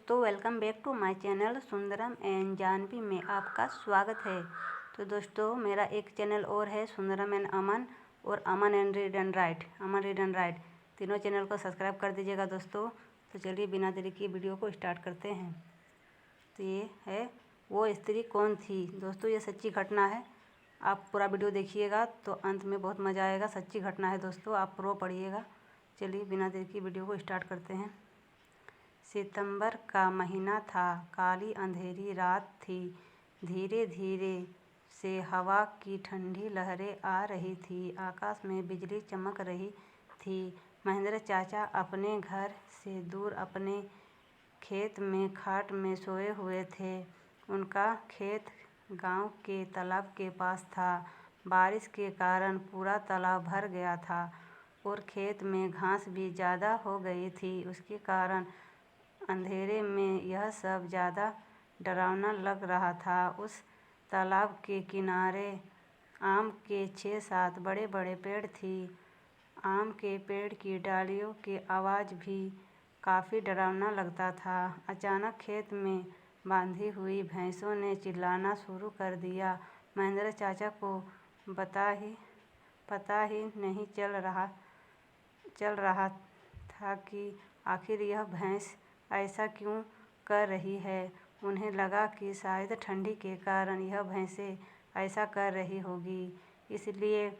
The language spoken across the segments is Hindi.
दोस्तों welcome back to my channel Sundaram and Janvi में आपका स्वागत है। तो दोस्तों मेरा एक चैनल और है सुंदरम एंड अमन और अमन एंड रीड एंड राइट तीनों चैनल को सब्सक्राइब कर दीजिएगा दोस्तों। तो चलिए बिना देरी की वीडियो को स्टार्ट करते हैं। तो ये है वो स्त्री कौन थी। दोस्तों ये सच्ची घटना है, आप पूरा वीडियो देखिएगा तो अंत में बहुत मज़ा आएगा। सच्ची घटना है दोस्तों, आप पूरा पढ़िएगा। चलिए बिना देरी की वीडियो को स्टार्ट करते हैं। सितंबर का महीना था, काली अंधेरी रात थी। धीरे धीरे से हवा की ठंडी लहरें आ रही थी। आकाश में बिजली चमक रही थी। महेंद्र चाचा अपने घर से दूर अपने खेत में खाट में सोए हुए थे। उनका खेत गांव के तालाब के पास था। बारिश के कारण पूरा तालाब भर गया था और खेत में घास भी ज़्यादा हो गई थी। उसके कारण अंधेरे में यह सब ज़्यादा डरावना लग रहा था। उस तालाब के किनारे आम के 6-7 बड़े बड़े पेड़ थी। आम के पेड़ की डालियों की आवाज़ भी काफ़ी डरावना लगता था। अचानक खेत में बांधी हुई भैंसों ने चिल्लाना शुरू कर दिया। महेंद्र चाचा को पता ही नहीं चल रहा था कि आखिर यह भैंस ऐसा क्यों कर रही है। उन्हें लगा कि शायद ठंडी के कारण यह भैंसें ऐसा कर रही होगी। इसलिए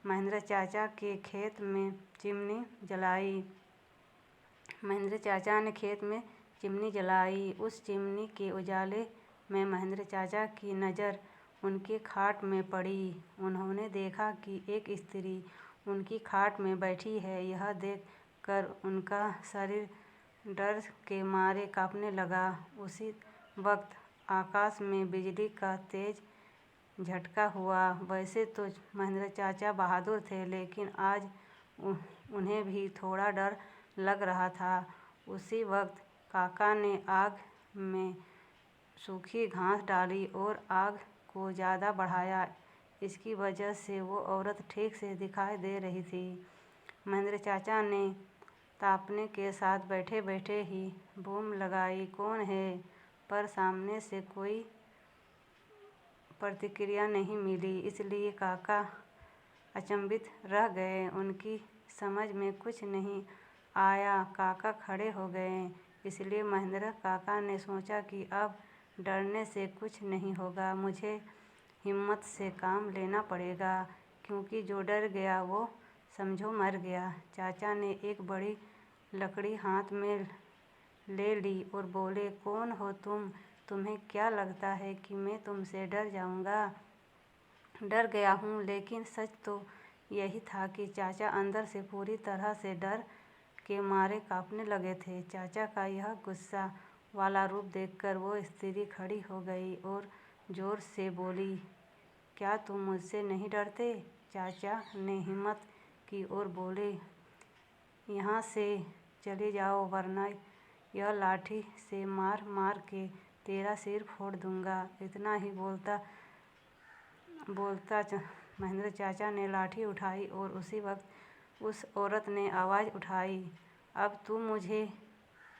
महेंद्र चाचा के खेत में चिमनी जलाई। महेंद्र चाचा ने खेत में चिमनी जलाई। उस चिमनी के उजाले में महेंद्र चाचा की नज़र उनकी खाट में पड़ी। उन्होंने देखा कि एक स्त्री उनकी खाट में बैठी है। यह देखकर उनका शरीर डर के मारे कांपने लगा। उसी वक्त आकाश में बिजली का तेज झटका हुआ। वैसे तो महेंद्र चाचा बहादुर थे, लेकिन आज उन्हें भी थोड़ा डर लग रहा था। उसी वक्त काका ने आग में सूखी घास डाली और आग को ज़्यादा बढ़ाया। इसकी वजह से वो औरत ठीक से दिखाई दे रही थी। महेंद्र चाचा ने तापने के साथ बैठे बैठे ही बूम लगाई, कौन है? पर सामने से कोई प्रतिक्रिया नहीं मिली, इसलिए काका अचंभित रह गए। उनकी समझ में कुछ नहीं आया। काका खड़े हो गए। इसलिए महेंद्र काका ने सोचा कि अब डरने से कुछ नहीं होगा, मुझे हिम्मत से काम लेना पड़ेगा, क्योंकि जो डर गया वो समझो मर गया। चाचा ने एक बड़ी लकड़ी हाथ में ले ली और बोले, कौन हो तुम? तुम्हें क्या लगता है कि मैं तुमसे डर जाऊंगा? डर गया हूँ, लेकिन सच तो यही था कि चाचा अंदर से पूरी तरह से डर के मारे कांपने लगे थे। चाचा का यह गुस्सा वाला रूप देखकर वो स्त्री खड़ी हो गई और जोर से बोली, क्या तुम मुझसे नहीं डरते? चाचा ने हिम्मत की और बोले, यहाँ से चले जाओ, वरना यह लाठी से मार मार के तेरा सिर फोड़ दूंगा। इतना ही बोलता महेंद्र चाचा ने लाठी उठाई और उसी वक्त उस औरत ने आवाज़ उठाई, अब तू मुझे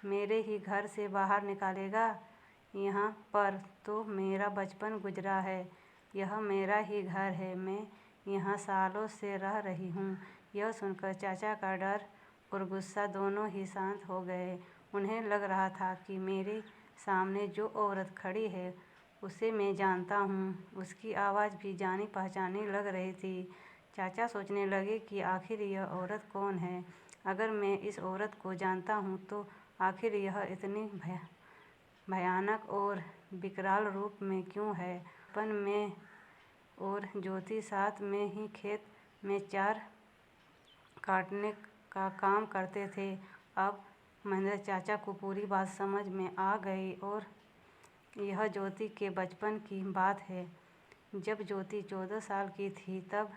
मेरे ही घर से बाहर निकालेगा? यहाँ पर तो मेरा बचपन गुजरा है। यह मेरा ही घर है। मैं यहाँ सालों से रह रही हूँ। यह सुनकर चाचा का डर और गुस्सा दोनों ही शांत हो गए। उन्हें लग रहा था कि मेरे सामने जो औरत खड़ी है उसे मैं जानता हूँ। उसकी आवाज़ भी जानी पहचानी लग रही थी। चाचा सोचने लगे कि आखिर यह औरत कौन है? अगर मैं इस औरत को जानता हूँ तो आखिर यह इतनी भयानक और विकराल रूप में क्यों है? बचपन में और ज्योति साथ में ही खेत में चार काटने का काम करते थे। अब महेंद्र चाचा को पूरी बात समझ में आ गई और यह ज्योति के बचपन की बात है। जब ज्योति 14 साल की थी तब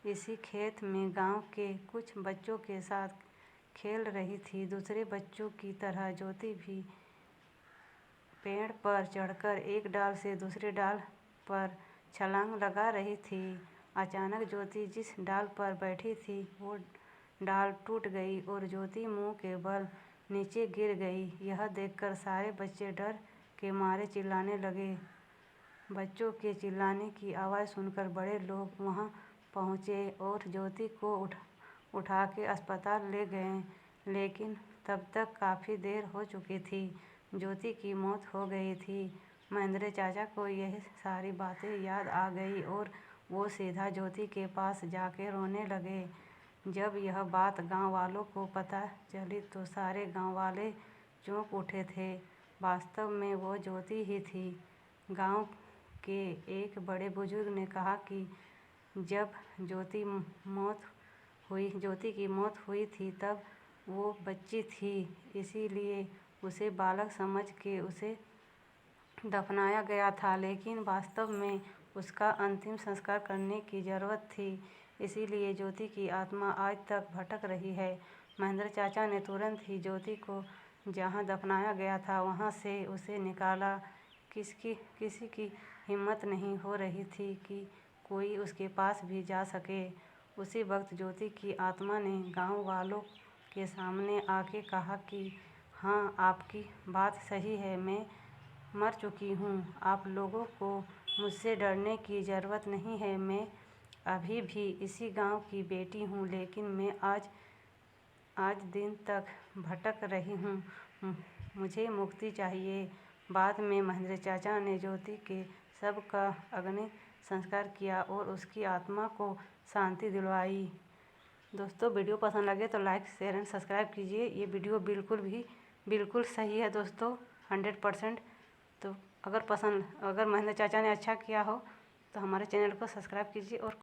इसी खेत में गांव के कुछ बच्चों के साथ खेल रही थी। दूसरे बच्चों की तरह ज्योति भी पेड़ पर चढ़कर एक डाल से दूसरे डाल पर छलांग लगा रही थी। अचानक ज्योति जिस डाल पर बैठी थी वो डाल टूट गई और ज्योति मुंह के बल नीचे गिर गई। यह देखकर सारे बच्चे डर के मारे चिल्लाने लगे। बच्चों के चिल्लाने की आवाज़ सुनकर बड़े लोग वहां पहुंचे और ज्योति को उठा के अस्पताल ले गए, लेकिन तब तक काफ़ी देर हो चुकी थी। ज्योति की मौत हो गई थी। महेंद्र चाचा को यह सारी बातें याद आ गई और वो सीधा ज्योति के पास जाके रोने लगे। जब यह बात गांव वालों को पता चली तो सारे गांव वाले चौंक उठे थे। वास्तव में वो ज्योति ही थी। गांव के एक बड़े बुजुर्ग ने कहा कि जब ज्योति की मौत हुई थी तब वो बच्ची थी, इसीलिए उसे बालक समझ के उसे दफनाया गया था, लेकिन वास्तव में उसका अंतिम संस्कार करने की ज़रूरत थी। इसीलिए ज्योति की आत्मा आज तक भटक रही है। महेंद्र चाचा ने तुरंत ही ज्योति को जहाँ दफनाया गया था वहाँ से उसे निकाला। किसी की हिम्मत नहीं हो रही थी कि कोई उसके पास भी जा सके। उसी वक्त ज्योति की आत्मा ने गांव वालों के सामने आके कहा कि हाँ, आपकी बात सही है, मैं मर चुकी हूँ। आप लोगों को मुझसे डरने की ज़रूरत नहीं है। मैं अभी भी इसी गांव की बेटी हूँ, लेकिन मैं आज दिन तक भटक रही हूँ। मुझे मुक्ति चाहिए। बाद में महेंद्र चाचा ने ज्योति के शव का अग्नि संस्कार किया और उसकी आत्मा को शांति दिलवाई। दोस्तों, वीडियो पसंद लगे तो लाइक, शेयर एंड सब्सक्राइब कीजिए। ये वीडियो बिल्कुल सही है दोस्तों, 100%। तो अगर महेंद्र चाचा ने अच्छा किया हो तो हमारे चैनल को सब्सक्राइब कीजिए और